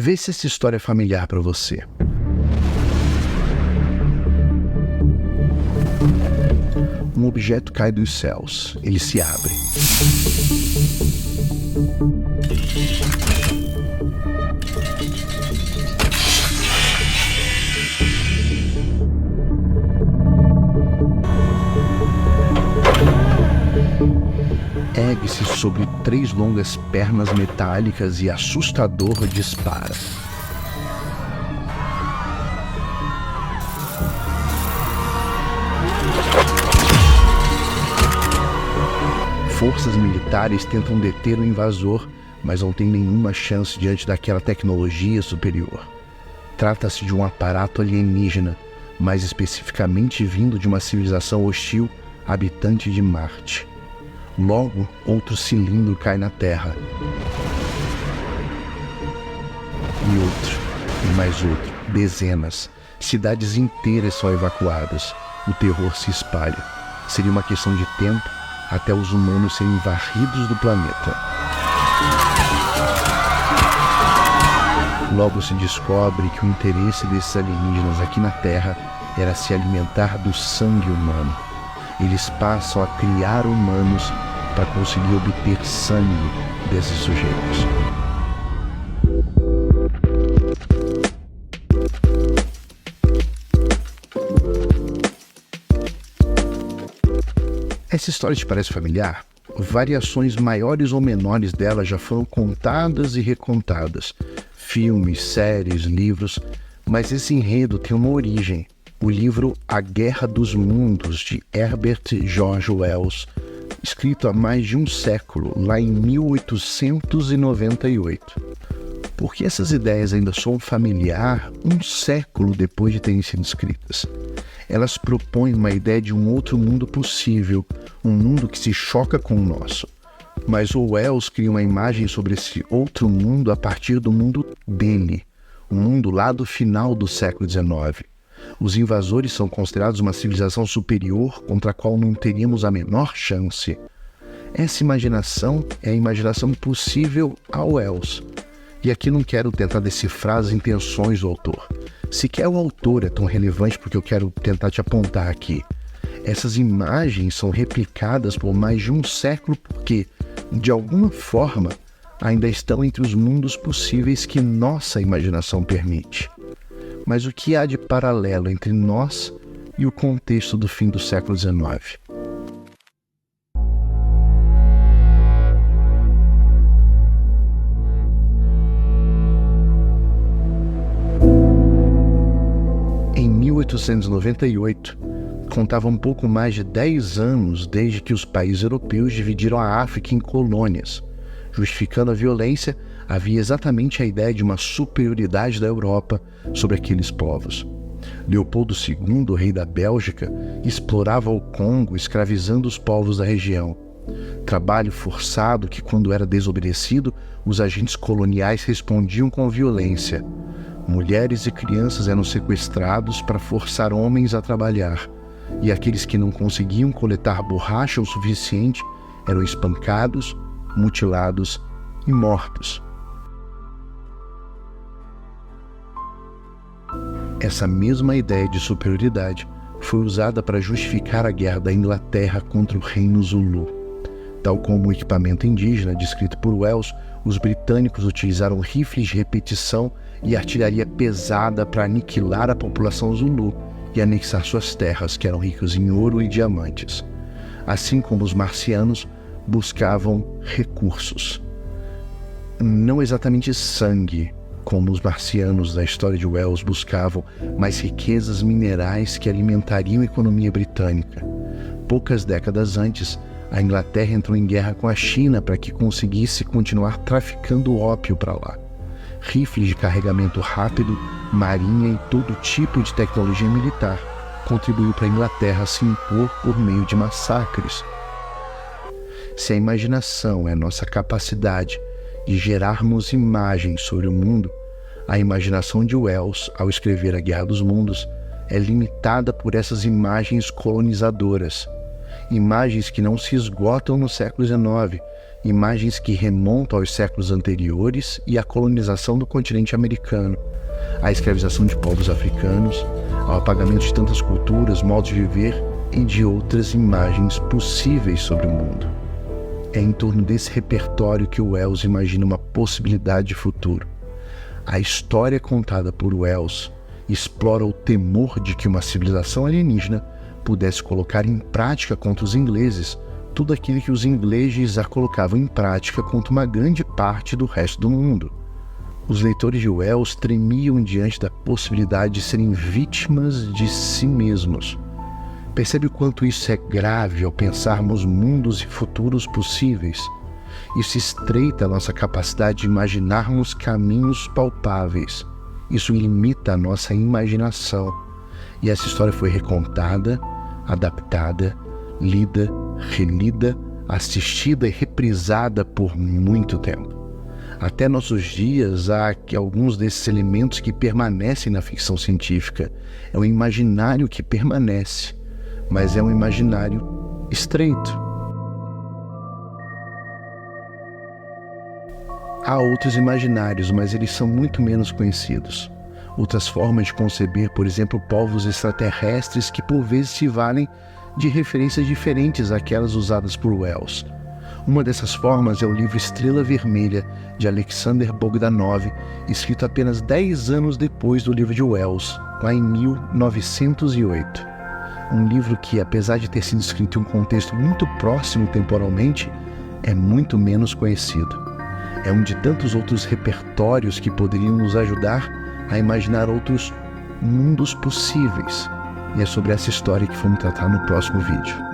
Vê se essa história é familiar para você. Um objeto cai dos céus. Ele se abre. Ergue-se sobre 3 longas pernas metálicas e assustador dispara. Forças militares tentam deter o invasor, mas não têm nenhuma chance diante daquela tecnologia superior. Trata-se de um aparato alienígena, mais especificamente vindo de uma civilização hostil habitante de Marte. Logo, outro cilindro cai na Terra. E outro, e mais outro, dezenas. Cidades inteiras são evacuadas. O terror se espalha. Seria uma questão de tempo até os humanos serem varridos do planeta. Logo se descobre que o interesse desses alienígenas aqui na Terra era se alimentar do sangue humano. Eles passam a criar humanos para conseguir obter sangue desses sujeitos. Essa história te parece familiar? Variações maiores ou menores dela já foram contadas e recontadas. Filmes, séries, livros, mas esse enredo tem uma origem. O livro A Guerra dos Mundos, de Herbert George Wells, escrito há mais de um século, lá em 1898. Por que essas ideias ainda são familiar um século depois de terem sido escritas? Elas propõem uma ideia de um outro mundo possível, um mundo que se choca com o nosso. Mas o Wells cria uma imagem sobre esse outro mundo a partir do mundo dele, o mundo lá do final do século XIX. Os invasores são considerados uma civilização superior contra a qual não teríamos a menor chance. Essa imaginação é a imaginação possível ao Wells. E aqui não quero tentar decifrar as intenções do autor. Sequer o autor é tão relevante porque eu quero tentar te apontar aqui. Essas imagens são replicadas por mais de um século porque, de alguma forma, ainda estão entre os mundos possíveis que nossa imaginação permite. Mas o que há de paralelo entre nós e o contexto do fim do século XIX? Em 1898, contava um pouco mais de 10 anos desde que os países europeus dividiram a África em colônias. Justificando a violência, havia exatamente a ideia de uma superioridade da Europa sobre aqueles povos. Leopoldo II, rei da Bélgica, explorava o Congo, escravizando os povos da região. Trabalho forçado que, quando era desobedecido, os agentes coloniais respondiam com violência. Mulheres e crianças eram sequestrados para forçar homens a trabalhar, e aqueles que não conseguiam coletar borracha o suficiente eram espancados, mutilados e mortos. Essa mesma ideia de superioridade foi usada para justificar a guerra da Inglaterra contra o reino Zulu. Tal como o equipamento indígena descrito por Wells, os britânicos utilizaram rifles de repetição e artilharia pesada para aniquilar a população Zulu e anexar suas terras, que eram ricas em ouro e diamantes. Assim como os marcianos buscavam recursos. Não exatamente sangue, como os marcianos da história de Wells buscavam, mas riquezas minerais que alimentariam a economia britânica. Poucas décadas antes, a Inglaterra entrou em guerra com a China para que conseguisse continuar traficando ópio para lá. Rifles de carregamento rápido, marinha e todo tipo de tecnologia militar contribuiu para a Inglaterra se impor por meio de massacres. Se a imaginação é a nossa capacidade de gerarmos imagens sobre o mundo, a imaginação de Wells, ao escrever A Guerra dos Mundos, é limitada por essas imagens colonizadoras. Imagens que não se esgotam no século XIX, imagens que remontam aos séculos anteriores e à colonização do continente americano, à escravização de povos africanos, ao apagamento de tantas culturas, modos de viver e de outras imagens possíveis sobre o mundo. É em torno desse repertório que Wells imagina uma possibilidade de futuro. A história contada por Wells explora o temor de que uma civilização alienígena pudesse colocar em prática contra os ingleses tudo aquilo que os ingleses já colocavam em prática contra uma grande parte do resto do mundo. Os leitores de Wells tremiam diante da possibilidade de serem vítimas de si mesmos. Percebe o quanto isso é grave ao pensarmos mundos e futuros possíveis? Isso estreita a nossa capacidade de imaginarmos caminhos palpáveis. Isso limita a nossa imaginação. E essa história foi recontada, adaptada, lida, relida, assistida e reprisada por muito tempo. Até nossos dias, há alguns desses elementos que permanecem na ficção científica. É um imaginário que permanece, mas é um imaginário estreito. Há outros imaginários, mas eles são muito menos conhecidos. Outras formas de conceber, por exemplo, povos extraterrestres que por vezes se valem de referências diferentes àquelas usadas por Wells. Uma dessas formas é o livro Estrela Vermelha, de Alexander Bogdanov, escrito apenas 10 anos depois do livro de Wells, lá em 1908. Um livro que, apesar de ter sido escrito em um contexto muito próximo temporalmente, é muito menos conhecido. É um de tantos outros repertórios que poderiam nos ajudar a imaginar outros mundos possíveis. E é sobre essa história que vamos tratar no próximo vídeo.